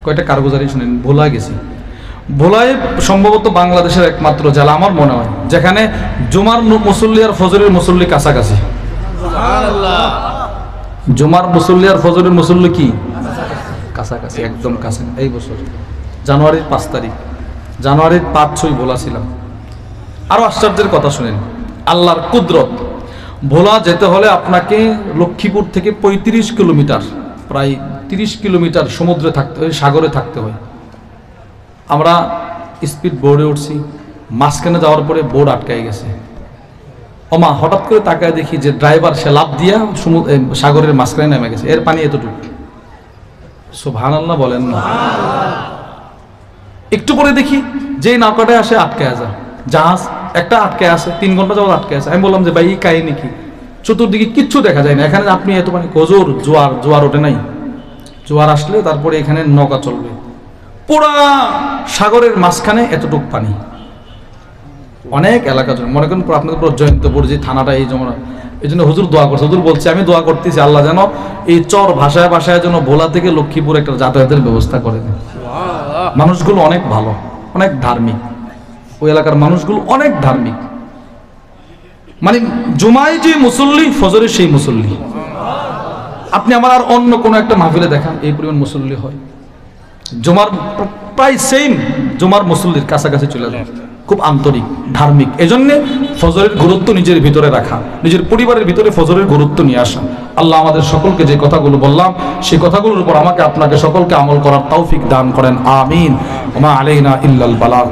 কয়টা কারগুজারি শুনেন। ভোলা গেছি, ভোলায় সম্ভবত বাংলাদেশের একমাত্র জেলা আমার মনে হয় যেখানে জুমার মুসল্লি আর ফজরের মুসল্লি কাছাকাছি। জুমার মুসল্লি আর ফজরের মুসল্লি কি কাছাকাছি, একদম কাছে। এই বছর জানুয়ারির 5 তারিখ, জানুয়ারির 5-6 ভোলা ছিলাম। আরো আশ্চর্যের কথা শুনেন, আল্লাহর কুদরত। ভোলা যেতে হলে আপনাকে লক্ষ্মীপুর থেকে 35 কিলোমিটার, প্রায় 30 কিলোমিটার সমুদ্রে থাকতে হয়, সাগরে থাকতে হয়। আমরা স্পিড বোর্ডে উঠছি, মাঝখানে যাওয়ার পরে বোর্ড আটকাই গেছে। ওমা, হঠাৎ করে তাকায় দেখি যে ড্রাইভার সে লাফ দিয়া সাগরের মাঝখানে নেমে গেছে, এর পানি এতটুকু। সুবহানাল্লাহ বলেন না। একটু পরে দেখি যে নৌকাটায় আসে আটকায় যায়, জাহাজ একটা আটকায় আছে, 3 ঘন্টা যাওয়ার আটকায় আছে। আমি বললাম যে ভাই এই কাহিনী কি? চতুর্দিকে কিচ্ছু দেখা যায় না, এখানে আপনি এত পানি, গজর জোয়ার ওঠে নাই, জোয়ার আসলে তারপরে এখানে নৌকা চলবে। পুরা সাগরের মাঝখানে এতটুক পানি, অনেক এলাকা জন্য। মনে করেন আপনাদের পুরো জয়ন্তপুর যে থানাটা, এই জমা, এই জন্য হুজুর দোয়া করছে। হুজুর বলছে আমি দোয়া করতেছি আল্লাহ যেন এই চর ভাষায় ভাষায় যেন ভোলা থেকে লক্ষ্মীপুর একটা যাতায়াতের ব্যবস্থা করে দেন। মানুষগুলো অনেক ভালো, অনেক ধার্মিক, ওই এলাকার মানুষগুলো অনেক ধার্মিক। মানে জুমায় যে মুসল্লি, ফজরের সেই মুসল্লি। আপনি আমার আর অন্য কোনো একটা মাহফিলে দেখান এই পরিমাণ মুসল্লি হয়, জুমার প্রায় সেম জুমার মুসল্লির কাছাকাছি চলে যায়। খুব আন্তরিক, ধার্মিক। এজন্য ফজরের গুরুত্ব নিজের ভিতরে রাখা, নিজের পরিবারের ভিতরে ফজরের গুরুত্ব নিয়ে আসা। আল্লাহ আমাদের সকলকে যে কথাগুলো বললাম সেই কথাগুলোর উপর আমাকে আপনাকে সকলকে আমল করার তৌফিক দান করেন। আমিন। ওয়া মা আলাইনা ইল্লাল বালাগ।